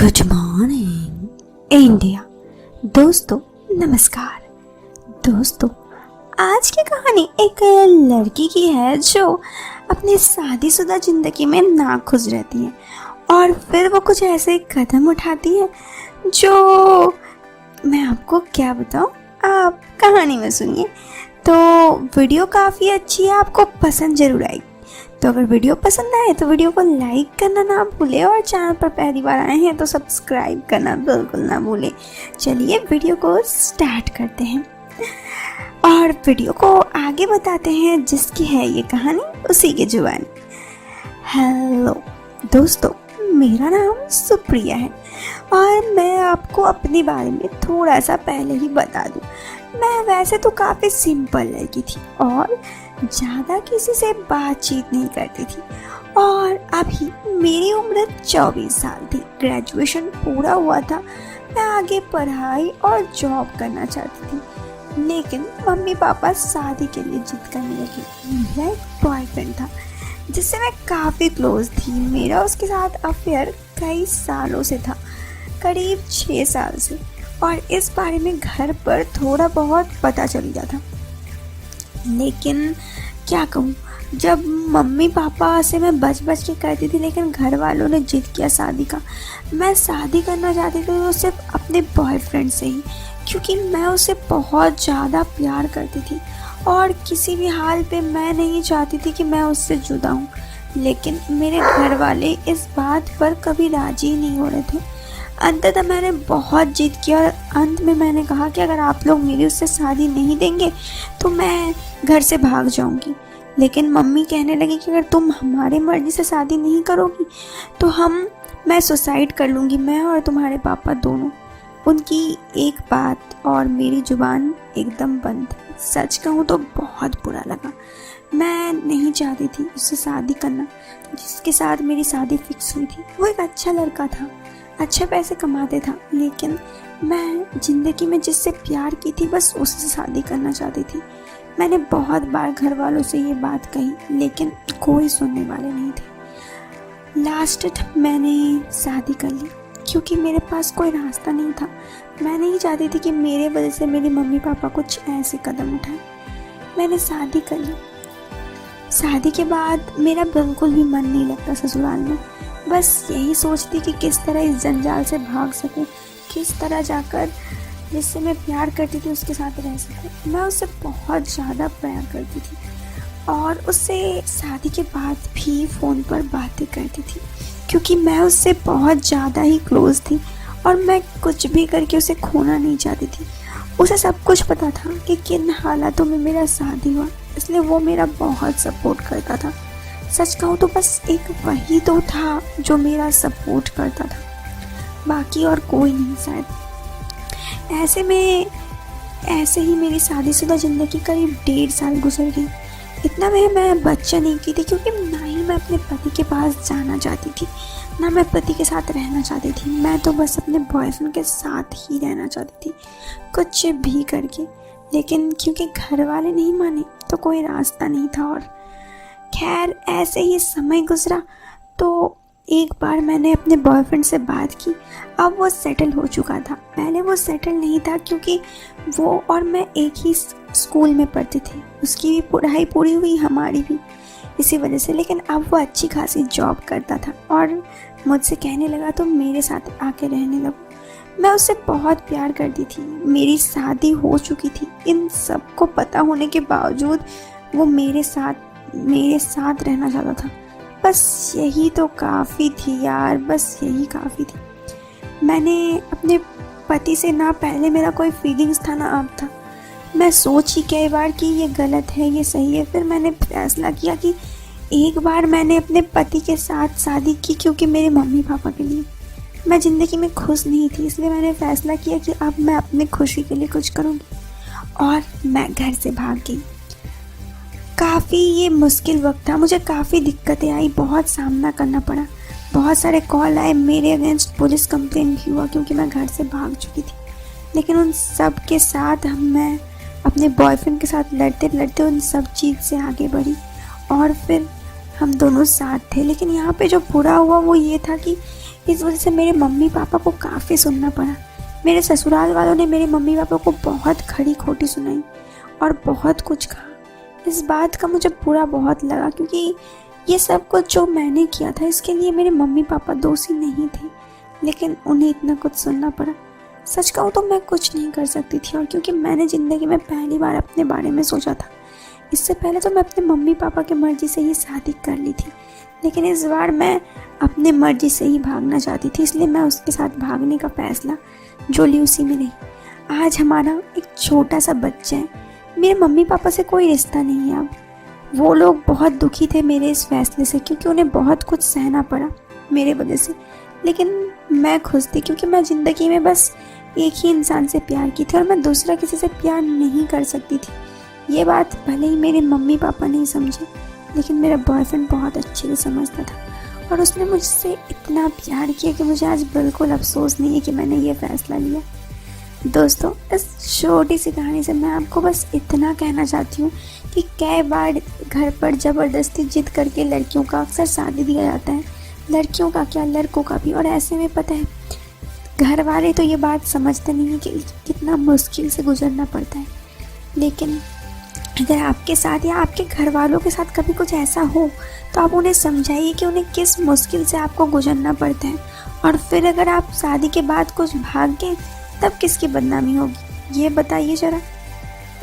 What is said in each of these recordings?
Good morning India. दोस्तों नमस्कार। दोस्तों आज की कहानी एक लड़की की है जो अपनी शादीशुदा जिंदगी में नाखुश रहती है और फिर वो कुछ ऐसे कदम उठाती है जो मैं आपको क्या बताऊं, आप कहानी में सुनिए। तो वीडियो काफ़ी अच्छी है, आपको पसंद जरूर आएगी। तो अगर वीडियो पसंद आए तो वीडियो को लाइक करना ना भूले और चैनल पर पहली बार आए हैं तो सब्सक्राइब करना बिल्कुल ना भूले। चलिए वीडियो को स्टार्ट करते हैं और वीडियो को आगे बताते हैं। जिसकी है ये कहानी उसी की जुबानी। हेलो दोस्तों, मेरा नाम सुप्रिया है और मैं आपको अपने बारे में थोड़ा सा पहले ही बता दूं। मैं वैसे तो काफ़ी सिंपल लड़की थी और ज़्यादा किसी से बातचीत नहीं करती थी और अभी मेरी उम्र 24 साल थी। ग्रेजुएशन पूरा हुआ था। मैं आगे पढ़ाई और जॉब करना चाहती थी, लेकिन मम्मी पापा शादी के लिए जिद करने लगे। मेरा एक बॉयफ्रेंड था जिससे मैं काफ़ी क्लोज थी। मेरा उसके साथ अफेयर कई सालों से था, करीब 6 साल से, और इस बारे में घर पर थोड़ा बहुत पता चल गया था। लेकिन क्या कहूँ, जब मम्मी पापा से मैं बच के करती थी, लेकिन घर वालों ने जिद किया शादी का। मैं शादी करना चाहती थी तो सिर्फ अपने बॉयफ्रेंड से ही, क्योंकि मैं उससे बहुत ज़्यादा प्यार करती थी और किसी भी हाल पे मैं नहीं चाहती थी कि मैं उससे जुदा हूँ। लेकिन मेरे घर वाले इस बात पर कभी राजी नहीं हो रहे थे। अंततः मैंने बहुत जिद किया और अंत में मैंने कहा कि अगर आप लोग मेरी उससे शादी नहीं देंगे तो मैं घर से भाग जाऊंगी। लेकिन मम्मी कहने लगी कि अगर तुम हमारी मर्जी से शादी नहीं करोगी तो मैं सुसाइड कर लूँगी, मैं और तुम्हारे पापा दोनों। उनकी एक बात और मेरी जुबान एकदम बंद। सच कहूँ तो बहुत बुरा लगा। मैं नहीं चाहती थी उससे शादी करना जिसके साथ मेरी शादी फिक्स हुई थी। वो एक अच्छा लड़का था, अच्छे पैसे कमाते था, लेकिन मैं ज़िंदगी में जिससे प्यार की थी बस उससे शादी करना चाहती थी। मैंने बहुत बार घर वालों से ये बात कही, लेकिन कोई सुनने वाले नहीं थे। लास्ट मैंने शादी कर ली क्योंकि मेरे पास कोई रास्ता नहीं था। मैं नहीं चाहती थी कि मेरे वजह से मेरे मम्मी पापा कुछ ऐसे कदम उठाएं। मैंने शादी कर ली। शादी के बाद मेरा बिल्कुल भी मन नहीं लगता ससुराल में। बस यही सोचती कि किस तरह इस जंजाल से भाग सकूं, किस तरह जाकर जिससे मैं प्यार करती थी उसके साथ रह सकूं। मैं उससे बहुत ज़्यादा प्यार करती थी और उससे शादी के बाद भी फ़ोन पर बातें करती थी, क्योंकि मैं उससे बहुत ज़्यादा ही क्लोज थी और मैं कुछ भी करके उसे खोना नहीं चाहती थी। उसे सब कुछ पता था कि किन हालातों में मेरा शादी हुआ, इसलिए वो मेरा बहुत सपोर्ट करता था। सच कहूँ तो बस एक वही तो था जो मेरा सपोर्ट करता था, बाकी और कोई नहीं शायद। ऐसे ही मेरी शादीशुदा ज़िंदगी करीब 1.5 साल गुजर गई। इतना में मैं बच्चा नहीं की थी, क्योंकि ना ही मैं अपने पति के पास जाना चाहती थी, ना मैं पति के साथ रहना चाहती थी। मैं तो बस अपने बॉयफ्रेंड के साथ ही रहना चाहती थी, कुछ भी करके। लेकिन क्योंकि घर वाले नहीं माने तो कोई रास्ता नहीं था। और खैर ऐसे ही समय गुजरा तो एक बार मैंने अपने बॉयफ्रेंड से बात की। अब वो सेटल हो चुका था। पहले वो सेटल नहीं था क्योंकि वो और मैं एक ही स्कूल में पढ़ते थे। उसकी भी पढ़ाई पूरी हुई, हमारी भी, इसी वजह से। लेकिन अब वो अच्छी खासी जॉब करता था और मुझसे कहने लगा तो मेरे साथ आके रहने लगो। मैं उससे बहुत प्यार करती थी। मेरी शादी हो चुकी थी। इन सब को पता होने के बावजूद वो मेरे साथ रहना चाहता था। बस यही तो काफ़ी थी यार, बस यही काफ़ी थी। मैंने अपने पति से ना पहले मेरा कोई फीलिंग्स था ना अब था। मैं सोची कई बार कि ये गलत है, ये सही है। फिर मैंने फैसला किया कि एक बार मैंने अपने पति के साथ शादी की क्योंकि मेरे मम्मी पापा के लिए। मैं ज़िंदगी में खुश नहीं थी, इसलिए मैंने फ़ैसला किया कि अब मैं अपनी खुशी के लिए कुछ करूँगी और मैं घर से भाग गई। काफ़ी ये मुश्किल वक्त था, मुझे काफ़ी दिक्कतें आई, बहुत सामना करना पड़ा। बहुत सारे कॉल आए, मेरे अगेंस्ट पुलिस कंप्लेंट भी हुआ क्योंकि मैं घर से भाग चुकी थी। लेकिन उन सब के साथ मैं अपने बॉयफ्रेंड के साथ लड़ते उन सब चीज़ से आगे बढ़ी और फिर हम दोनों साथ थे। लेकिन यहाँ पे जो बुरा हुआ वो ये था कि इस वजह से मेरे मम्मी पापा को काफ़ी सुनना पड़ा। मेरे ससुराल वालों ने मेरे मम्मी पापा को बहुत खड़ी खोटी सुनाई और बहुत कुछ कहा। इस बात का मुझे बुरा बहुत लगा, क्योंकि ये सब कुछ जो मैंने किया था इसके लिए मेरे मम्मी पापा दोषी नहीं थे, लेकिन उन्हें इतना कुछ सुनना पड़ा। सच कहूँ तो मैं कुछ नहीं कर सकती थी, और क्योंकि मैंने ज़िंदगी में पहली बार अपने बारे में सोचा था। इससे पहले तो मैं अपने मम्मी पापा की मर्ज़ी से ही शादी कर ली थी, लेकिन इस बार मैं अपने मर्ज़ी से ही भागना चाहती थी, इसलिए मैं उसके साथ भागने का फ़ैसला जो ली उसी में रही। आज हमारा एक छोटा सा बच्चा है। मेरे मम्मी पापा से कोई रिश्ता नहीं है अब। वो लोग बहुत दुखी थे मेरे इस फैसले से, क्योंकि उन्हें बहुत कुछ सहना पड़ा मेरे वजह से, लेकिन मैं खुश थी, क्योंकि मैं ज़िंदगी में बस एक ही इंसान से प्यार की थी और मैं दूसरा किसी से प्यार नहीं कर सकती थी। ये बात भले ही मेरे मम्मी पापा नहीं समझे, लेकिन मेरा बॉयफ्रेंड बहुत अच्छे से समझता था, और उसने मुझसे इतना प्यार किया कि मुझे आज बिल्कुल अफसोस नहीं है कि मैंने ये फ़ैसला लिया। दोस्तों, इस छोटी सी कहानी से मैं आपको बस इतना कहना चाहती हूँ कि कई बार घर पर ज़बरदस्ती जिद करके लड़कियों का अक्सर शादी दिया जाता है, लड़कियों का क्या लड़कों का भी। और ऐसे में पता है, घर वाले तो ये बात समझते नहीं हैं कि कितना मुश्किल से गुजरना पड़ता है। लेकिन अगर आपके साथ या आपके घर वालों के साथ कभी कुछ ऐसा हो तो आप उन्हें समझाइए कि उन्हें किस मुश्किल से आपको गुजरना पड़ता है। और फिर अगर आप शादी के बाद कुछ भाग गए तब किसकी बदनामी होगी, ये बताइए ज़रा।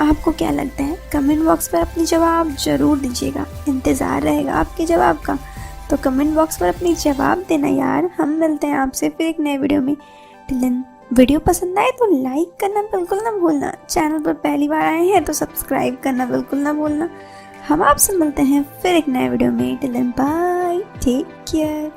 आपको क्या लगता है? कमेंट बॉक्स पर अपनी जवाब ज़रूर दीजिएगा, इंतज़ार रहेगा आपके जवाब का। तो कमेंट बॉक्स पर अपनी जवाब देना यार। हम मिलते हैं आपसे फिर एक नए वीडियो में। टिलन वीडियो पसंद आए तो लाइक करना बिल्कुल ना भूलना। चैनल पर पहली बार आए हैं तो सब्सक्राइब करना बिल्कुल ना भूलना। हम आपसे मिलते हैं फिर एक नए वीडियो में। टिलन बाय, टेक केयर।